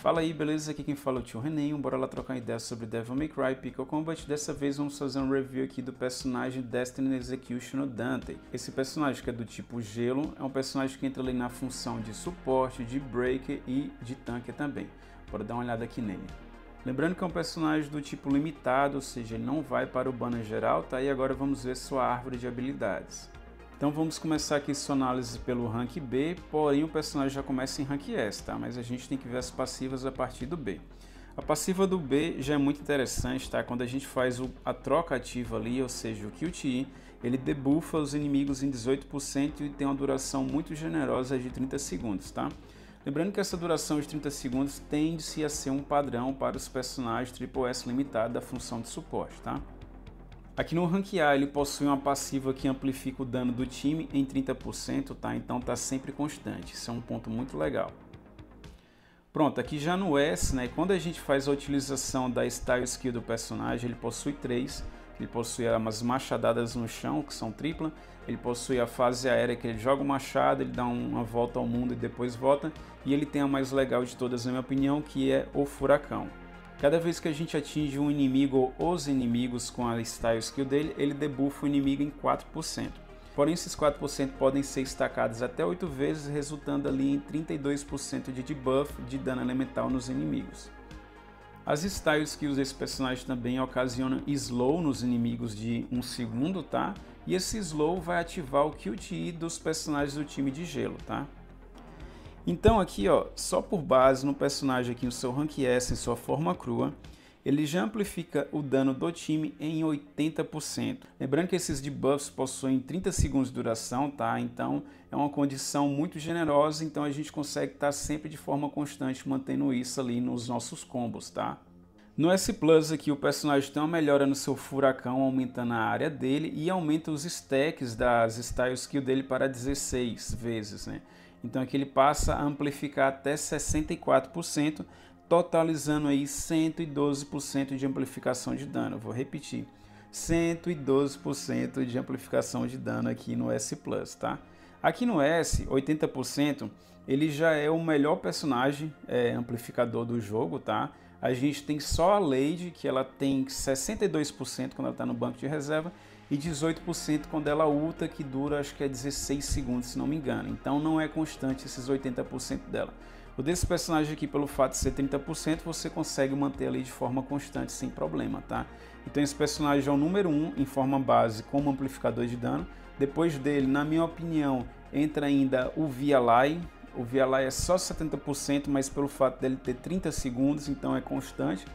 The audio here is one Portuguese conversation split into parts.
Fala aí, beleza? Aqui quem fala é o tio Renan, bora lá trocar ideia sobre Devil May Cry Pickle Combat. Dessa vez vamos fazer um review aqui do personagem Destiny Executioner Dante. Esse personagem que é do tipo gelo, é um personagem que entra ali na função de suporte, de breaker e de tanque também. Bora dar uma olhada aqui nele. Lembrando que é um personagem do tipo limitado, ou seja, ele não vai para o banner geral, tá? E agora vamos ver sua árvore de habilidades. Então vamos começar aqui sua análise pelo rank B, porém o personagem já começa em rank S, tá? Mas a gente tem que ver as passivas a partir do B. A passiva do B já é muito interessante, tá? Quando a gente faz a troca ativa ali, ou seja, o QTE, ele debuffa os inimigos em 18% e tem uma duração muito generosa de 30 segundos, tá? Lembrando que essa duração de 30 segundos tende-se a ser um padrão para os personagens SSS limitado da função de suporte, tá? Aqui no rank A ele possui uma passiva que amplifica o dano do time em 30%, tá? Então tá sempre constante, isso é um ponto muito legal. Pronto, aqui já no S, né, quando a gente faz a utilização da Style Skill do personagem, ele possui 3. Ele possui umas machadadas no chão, que são tripla. Ele possui a fase aérea, que ele joga o machado, ele dá uma volta ao mundo e depois volta. E ele tem a mais legal de todas, na minha opinião, que é o furacão. Cada vez que a gente atinge um inimigo ou os inimigos com a Style Skill dele, ele debuffa o inimigo em 4%. Porém, esses 4% podem ser estacados até 8 vezes, resultando ali em 32% de debuff de dano elemental nos inimigos. As Style Skills desse personagem também ocasionam slow nos inimigos de 1 segundo, tá? E esse slow vai ativar o QTE dos personagens do time de gelo, tá? Então aqui, ó, só por base no personagem aqui no seu rank S, em sua forma crua, ele já amplifica o dano do time em 80%. Lembrando que esses debuffs possuem 30 segundos de duração, tá? Então é uma condição muito generosa, então a gente consegue estar sempre de forma constante mantendo isso ali nos nossos combos, tá? No S Plus aqui o personagem tem uma melhora no seu furacão, aumentando a área dele e aumenta os stacks das Style Skill dele para 16 vezes, né? Então aqui ele passa a amplificar até 64%, totalizando aí 112% de amplificação de dano. Vou repetir, 112% de amplificação de dano aqui no S Plus, tá? Aqui no S, 80%, ele já é o melhor personagem amplificador do jogo, tá? A gente tem só a Lady, que ela tem 62% quando ela está no banco de reserva, e 18% quando ela ulta, que dura acho que é 16 segundos, se não me engano. Então não é constante esses 80% dela. O desse personagem aqui, pelo fato de ser 30%, você consegue manter ali de forma constante, sem problema, tá? Então esse personagem é o número 1 em forma base como amplificador de dano. Depois dele, na minha opinião, entra ainda o Vialai. O Vialai é só 70%, mas pelo fato dele ter 30 segundos, então é constante.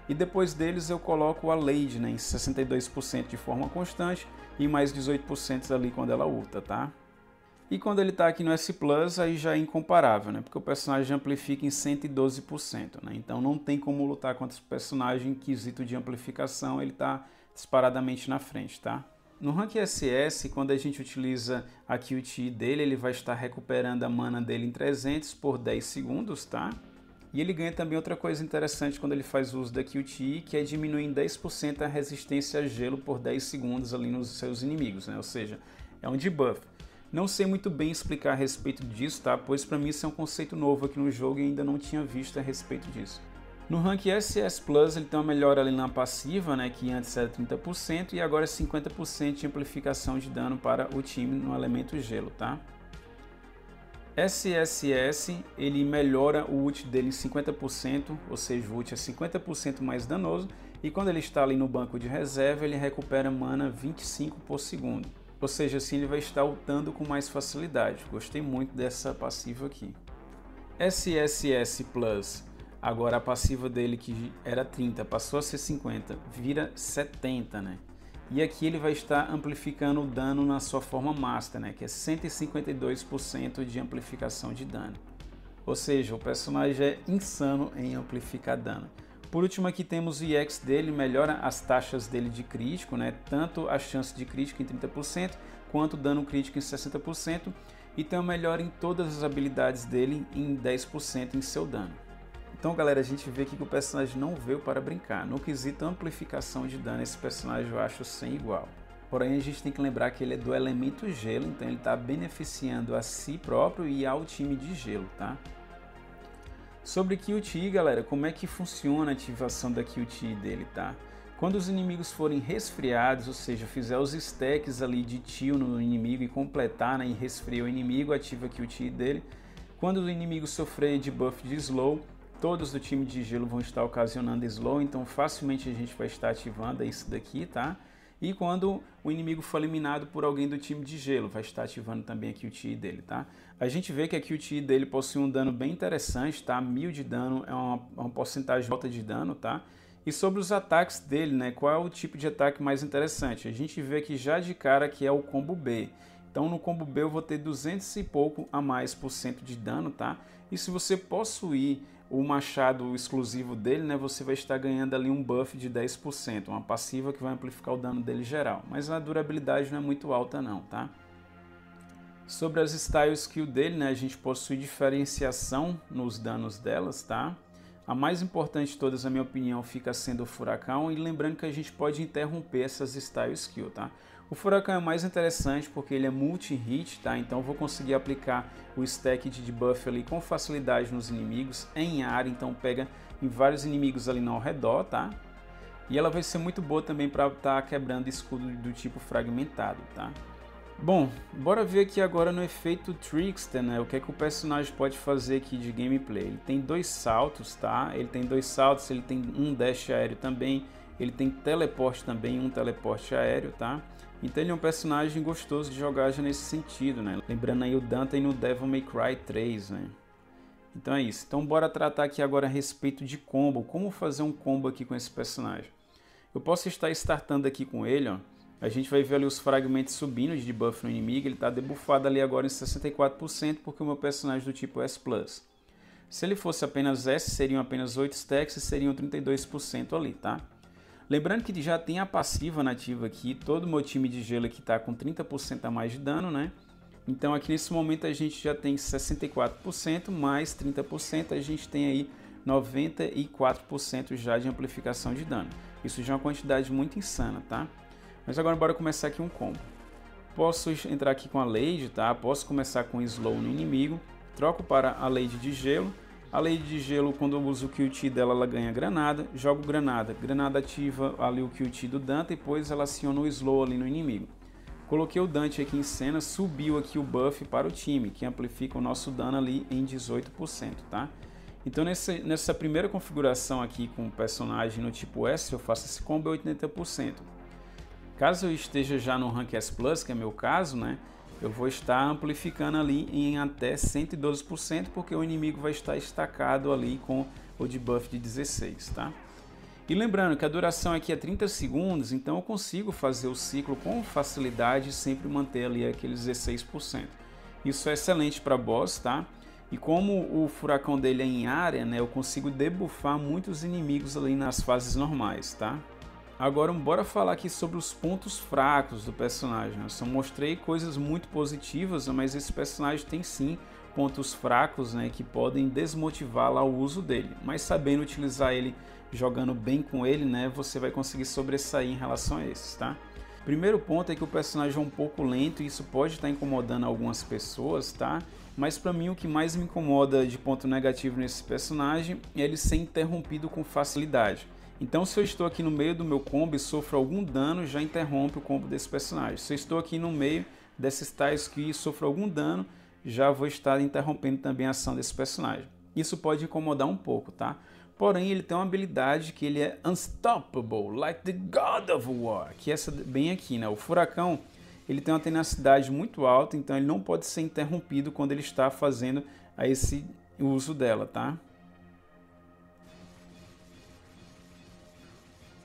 E depois deles eu coloco a Lady, né, em 62% de forma constante e mais 18% ali quando ela ulta, tá? E quando ele está aqui no S Plus, aí já é incomparável, né? Porque o personagem amplifica em 112%, né? Então não tem como lutar contra esse personagem em quesito de amplificação, ele está disparadamente na frente, tá? No rank SS, quando a gente utiliza a QTE dele, ele vai estar recuperando a mana dele em 300 por 10 segundos, tá? E ele ganha também outra coisa interessante quando ele faz uso da QTE, que é diminuir em 10% a resistência a gelo por 10 segundos ali nos seus inimigos, né? Ou seja, é um debuff. Não sei muito bem explicar a respeito disso, tá? Pois para mim isso é um conceito novo aqui no jogo e ainda não tinha visto a respeito disso. No rank SS Plus ele tem uma melhora ali na passiva, né? Que antes era 30% e agora é 50% de amplificação de dano para o time no elemento gelo, tá? SSS, ele melhora o ult dele em 50%, ou seja, o ult é 50% mais danoso, e quando ele está ali no banco de reserva, ele recupera mana 25 por segundo. Ou seja, assim ele vai estar ultando com mais facilidade. Gostei muito dessa passiva aqui. SSS Plus, agora a passiva dele que era 30, passou a ser 50, vira 70, né? E aqui ele vai estar amplificando o dano na sua forma Master, né? Que é 152% de amplificação de dano. Ou seja, o personagem é insano em amplificar dano. Por último aqui temos o EX dele, melhora as taxas dele de crítico, né? Tanto a chance de crítico em 30%, quanto o dano crítico em 60%. E tem uma melhora em todas as habilidades dele em 10% em seu dano. Então galera, a gente vê aqui que o personagem não veio para brincar. No quesito amplificação de dano, esse personagem eu acho sem igual. Porém a gente tem que lembrar que ele é do elemento gelo, então ele está beneficiando a si próprio e ao time de gelo, tá? Sobre QTE, galera, como é que funciona a ativação da QTE dele, tá? Quando os inimigos forem resfriados, ou seja, fizer os stacks ali de tio no inimigo e completar, né, e resfria o inimigo, ativa a QTE dele. Quando o inimigo sofrer debuff de slow, todos do time de gelo vão estar ocasionando slow, então facilmente a gente vai estar ativando isso daqui, tá? E quando o inimigo for eliminado por alguém do time de gelo, vai estar ativando também a QTE dele, tá? A gente vê que a QTE dele possui um dano bem interessante, tá? 1000 de dano é uma porcentagem alta de dano, tá? E sobre os ataques dele, né? Qual é o tipo de ataque mais interessante? A gente vê aqui já de cara que é o combo B. Então no combo B eu vou ter 200 e pouco a mais por cento de dano, tá? E se você possuir o machado exclusivo dele, né, você vai estar ganhando ali um buff de 10%, uma passiva que vai amplificar o dano dele geral. Mas a durabilidade não é muito alta não, tá? Sobre as style skill dele, né, a gente possui diferenciação nos danos delas, tá? A mais importante de todas, na minha opinião, fica sendo o furacão, e lembrando que a gente pode interromper essas style skill, tá? O furacão é mais interessante porque ele é multi-hit, tá? Então eu vou conseguir aplicar o stack de debuff ali com facilidade nos inimigos, em área, então pega em vários inimigos ali ao redor, tá? E ela vai ser muito boa também para estar quebrando escudo do tipo fragmentado, tá? Bom, bora ver aqui agora no efeito Trickster, né? O que é que o personagem pode fazer aqui de gameplay. Ele tem 2 saltos, tá? Ele tem 2 saltos, ele tem um dash aéreo também, ele tem teleporte também, um teleporte aéreo, tá? Então ele é um personagem gostoso de jogar já nesse sentido, né? Lembrando aí o Dante no Devil May Cry 3, né? Então é isso. Então bora tratar aqui agora a respeito de combo. Como fazer um combo aqui com esse personagem? Eu posso estar startando aqui com ele, ó. A gente vai ver ali os fragmentos subindo de debuff no inimigo. Ele está debuffado ali agora em 64% porque o meu personagem do tipo S+. Se ele fosse apenas S, seriam apenas 8 stacks e seriam 32% ali, tá? Lembrando que já tem a passiva nativa aqui, todo o meu time de gelo aqui está com 30% a mais de dano, né? Então aqui nesse momento a gente já tem 64% mais 30%, a gente tem aí 94% já de amplificação de dano. Isso já é uma quantidade muito insana, tá? Mas agora bora começar aqui um combo. Posso entrar aqui com a Lady, tá? Posso começar com slow no inimigo, troco para a Lady de gelo. A Lady de gelo, quando eu uso o QT dela, ela ganha granada, jogo granada, granada ativa ali o QT do Dante e depois ela aciona o slow ali no inimigo. Coloquei o Dante aqui em cena, subiu aqui o buff para o time, que amplifica o nosso dano ali em 18%, tá? Então nessa primeira configuração aqui com o personagem no tipo S, eu faço esse combo 80%. Caso eu esteja já no Rank S+, que é meu caso, né? Eu vou estar amplificando ali em até 112%, porque o inimigo vai estar estacado ali com o debuff de 16, tá? E lembrando que a duração aqui é 30 segundos, então eu consigo fazer o ciclo com facilidade e sempre manter ali aqueles 16%. Isso é excelente para boss, tá? E como o furacão dele é em área, né? Eu consigo debuffar muitos inimigos ali nas fases normais, tá? Agora bora falar aqui sobre os pontos fracos do personagem. Eu só mostrei coisas muito positivas, mas esse personagem tem sim pontos fracos, né, que podem desmotivá-lo ao uso dele. Mas sabendo utilizar ele, jogando bem com ele, né, você vai conseguir sobressair em relação a esses, tá? Primeiro ponto é que o personagem é um pouco lento e isso pode estar incomodando algumas pessoas, tá? Mas para mim o que mais me incomoda de ponto negativo nesse personagem é ele ser interrompido com facilidade. Então se eu estou aqui no meio do meu combo e sofro algum dano, já interrompe o combo desse personagem. Se eu estou aqui no meio desses tais que sofro algum dano, já vou estar interrompendo também a ação desse personagem. Isso pode incomodar um pouco, tá? Porém, ele tem uma habilidade que ele é unstoppable, like the God of War, que é essa bem aqui, né? O furacão, ele tem uma tenacidade muito alta, então ele não pode ser interrompido quando ele está fazendo esse uso dela, tá?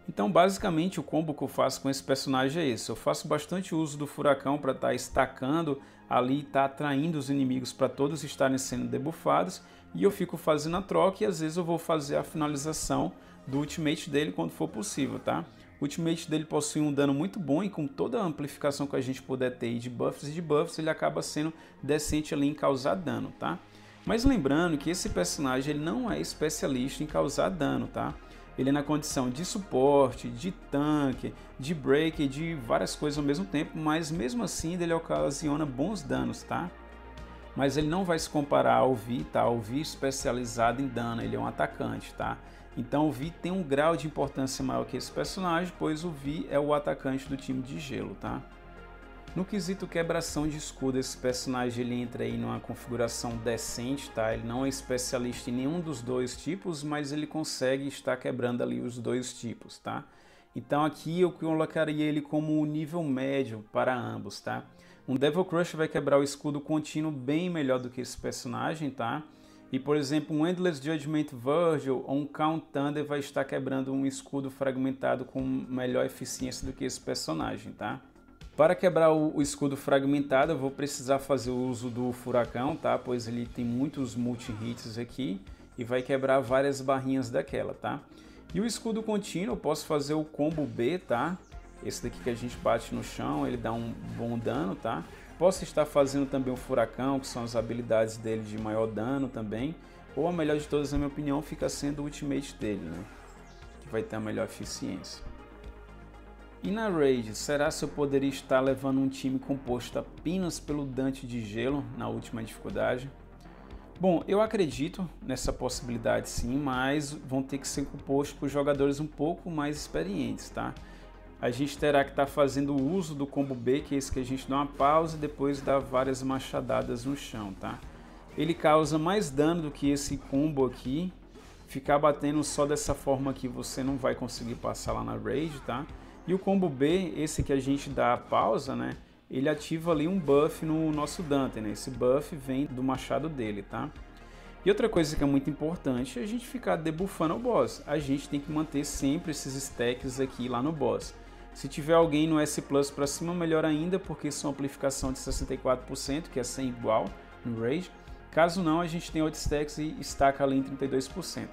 Então, basicamente, o combo que eu faço com esse personagem é esse. Eu faço bastante uso do furacão para estar estacando ali, estar atraindo os inimigos para todos estarem sendo debuffados. E eu fico fazendo a troca e às vezes eu vou fazer a finalização do ultimate dele quando for possível, tá? O ultimate dele possui um dano muito bom e com toda a amplificação que a gente puder ter de buffs e debuffs, ele acaba sendo decente ali em causar dano, tá? Mas lembrando que esse personagem ele não é especialista em causar dano, tá? Ele é na condição de suporte, de tanque, de break, de várias coisas ao mesmo tempo, mas mesmo assim ele ocasiona bons danos, tá? mas ele não vai se comparar ao Vi, tá? O Vi especializado em dano, ele é um atacante, tá? Então o Vi tem um grau de importância maior que esse personagem, pois o Vi é o atacante do time de gelo, tá? No quesito quebração de escudo, esse personagem ele entra aí numa configuração decente, tá? Ele não é especialista em nenhum dos dois tipos, mas ele consegue estar quebrando ali os dois tipos, tá? Então aqui eu colocaria ele como um nível médio para ambos, tá? Um Devil Crush vai quebrar o escudo contínuo bem melhor do que esse personagem, tá? E por exemplo, um Endless Judgment Virgil ou um Count Thunder vai estar quebrando um escudo fragmentado com melhor eficiência do que esse personagem, tá? Para quebrar o escudo fragmentado, eu vou precisar fazer o uso do furacão, tá? Pois ele tem muitos multi-hits aqui e vai quebrar várias barrinhas daquela, tá? E o escudo contínuo, eu posso fazer o combo B, tá? Esse daqui que a gente bate no chão, ele dá um bom dano, tá? Posso estar fazendo também o furacão, que são as habilidades dele de maior dano também. Ou a melhor de todas, na minha opinião, fica sendo o ultimate dele, né? Que vai ter a melhor eficiência. E na Raid, será se eu poderia estar levando um time composto apenas pelo Dante de Gelo na última dificuldade? Bom, eu acredito nessa possibilidade sim, mas vão ter que ser compostos por jogadores um pouco mais experientes, tá? A gente terá que estar fazendo o uso do combo B, que é esse que a gente dá uma pausa e depois dá várias machadadas no chão, tá? Ele causa mais dano do que esse combo aqui. Ficar batendo só dessa forma aqui você não vai conseguir passar lá na Raid, tá? E o combo B, esse que a gente dá a pausa, né? Ele ativa ali um buff no nosso Dante, né? Esse buff vem do machado dele, tá? E outra coisa que é muito importante é a gente ficar debuffando o boss. A gente tem que manter sempre esses stacks aqui lá no boss. Se tiver alguém no S Plus para cima, melhor ainda, porque são amplificação de 64%, que é 100 igual no Raid. Caso não, a gente tem outstacks e estaca ali em 32%.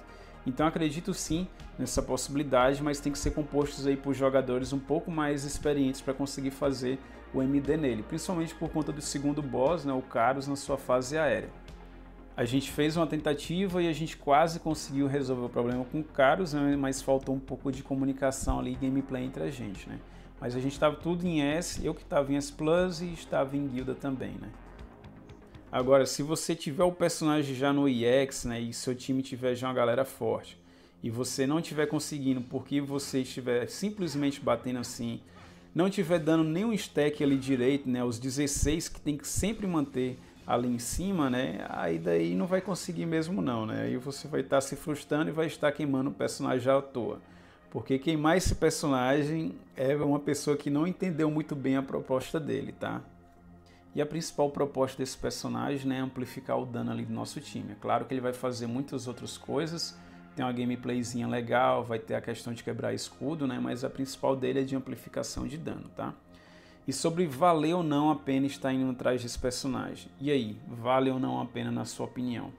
Então acredito sim nessa possibilidade, mas tem que ser compostos aí por jogadores um pouco mais experientes para conseguir fazer o MD nele, principalmente por conta do segundo boss, né, o Carus, na sua fase aérea. A gente fez uma tentativa e a gente quase conseguiu resolver o problema com o Carus, né, mas faltou um pouco de comunicação ali, gameplay entre a gente, né? Mas a gente estava tudo em S, eu que estava em S Plus e estava em guilda também, né? Agora, se você tiver o personagem já no EX, né, e seu time tiver já uma galera forte, e você não estiver conseguindo porque você estiver simplesmente batendo assim, não estiver dando nenhum stack ali direito, né, os 16 que tem que sempre manter ali em cima, né, aí daí não vai conseguir mesmo não, né, aí você vai estar se frustrando e vai estar queimando o personagem à toa. Porque queimar esse personagem é uma pessoa que não entendeu muito bem a proposta dele, tá? E a principal proposta desse personagem, né, é amplificar o dano ali do nosso time. É claro que ele vai fazer muitas outras coisas, tem uma gameplayzinha legal, vai ter a questão de quebrar escudo, né, mas a principal dele é de amplificação de dano, tá? E sobre valer ou não a pena estar indo atrás desse personagem. E aí, vale ou não a pena na sua opinião?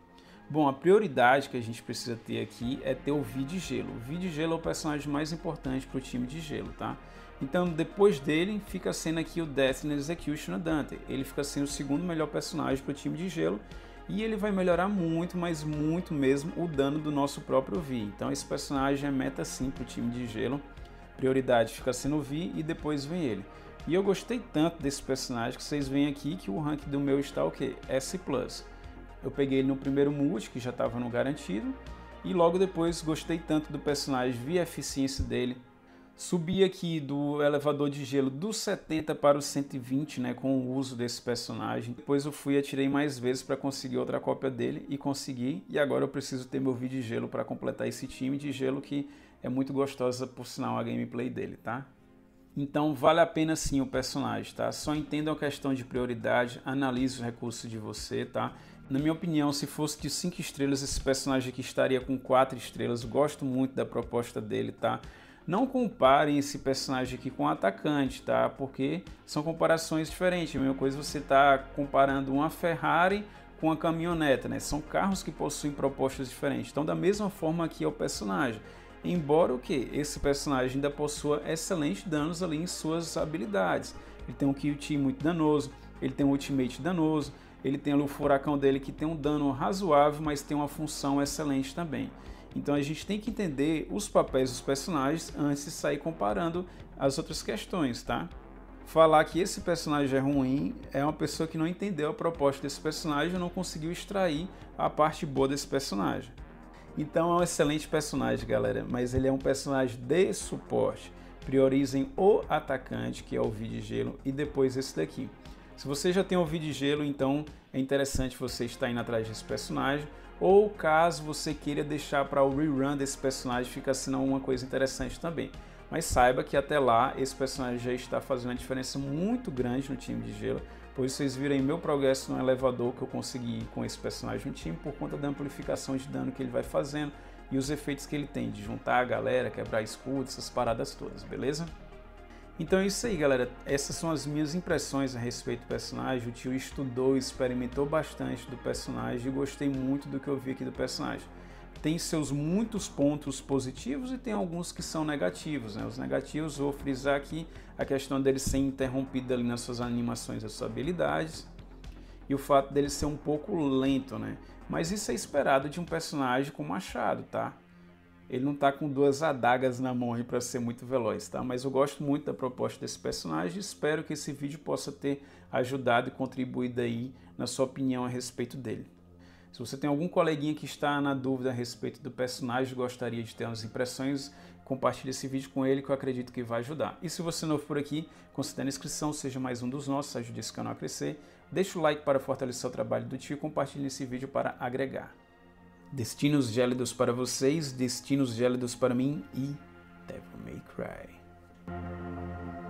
Bom, a prioridade que a gente precisa ter aqui é ter o Vi de Gelo. O Vi de Gelo é o personagem mais importante para o time de Gelo, tá? Então, depois dele, fica sendo aqui o Destiny Executioner Dante. Ele fica sendo o segundo melhor personagem para o time de Gelo e ele vai melhorar muito, mas muito mesmo, o dano do nosso próprio Vi. Então, esse personagem é meta sim para o time de Gelo. Prioridade fica sendo o Vi e depois vem ele. E eu gostei tanto desse personagem que vocês veem aqui que o rank do meu está o quê? S+. Eu peguei ele no primeiro multi, que já estava no garantido, e logo depois gostei tanto do personagem, vi a eficiência dele. Subi aqui do elevador de gelo do 70 para o 120, né, com o uso desse personagem. Depois eu fui e atirei mais vezes para conseguir outra cópia dele e consegui. E agora eu preciso ter meu vídeo de gelo para completar esse time de gelo que é muito gostosa, por sinal, a gameplay dele, tá? Então vale a pena sim o personagem, tá? Só entenda a questão de prioridade, analise os recursos de você, tá? Na minha opinião, se fosse de 5 estrelas, esse personagem aqui estaria com 4 estrelas. Gosto muito da proposta dele, tá? Não comparem esse personagem aqui com o atacante, tá? Porque são comparações diferentes. A mesma coisa você tá comparando uma Ferrari com uma caminhoneta, né? São carros que possuem propostas diferentes. Então, da mesma forma aqui é o personagem. Embora o que? Esse personagem ainda possua excelentes danos ali em suas habilidades. Ele tem um QT muito danoso, ele tem um ultimate danoso, ele tem ali o furacão dele que tem um dano razoável, mas tem uma função excelente também. Então a gente tem que entender os papéis dos personagens antes de sair comparando as outras questões, tá? falar que esse personagem é ruim é uma pessoa que não entendeu a proposta desse personagem e não conseguiu extrair a parte boa desse personagem. Então é um excelente personagem, galera, mas ele é um personagem de suporte. Priorizem o atacante, que é o V de Gelo, e depois esse daqui. Se você já tem o V de Gelo, então é interessante você estar indo atrás desse personagem, ou caso você queira deixar para o rerun desse personagem, fica sendo uma coisa interessante também. Mas saiba que até lá esse personagem já está fazendo uma diferença muito grande no time de Gelo, pois vocês viram aí meu progresso no elevador que eu consegui ir com esse personagem no time por conta da amplificação de dano que ele vai fazendo e os efeitos que ele tem de juntar a galera, quebrar escudo, essas paradas todas, beleza? Então é isso aí, galera. Essas são as minhas impressões a respeito do personagem. O tio estudou, experimentou bastante do personagem e gostei muito do que eu vi aqui do personagem. Tem seus muitos pontos positivos e tem alguns que são negativos, né? Os negativos, vou frisar aqui a questão dele ser interrompido ali nas suas animações, das suas habilidades, e o fato dele ser um pouco lento, né? Mas isso é esperado de um personagem com machado, tá? Ele não tá com duas adagas na mão aí para ser muito veloz, tá? Mas eu gosto muito da proposta desse personagem e espero que esse vídeo possa ter ajudado e contribuído aí na sua opinião a respeito dele. Se você tem algum coleguinha que está na dúvida a respeito do personagem, gostaria de ter umas impressões, compartilhe esse vídeo com ele que eu acredito que vai ajudar. E se você é novo por aqui, considere a inscrição, seja mais um dos nossos, ajude esse canal a crescer. Deixe o like para fortalecer o trabalho do tio e compartilhe esse vídeo para agregar. Destinos gélidos para vocês, destinos gélidos para mim e Devil May Cry.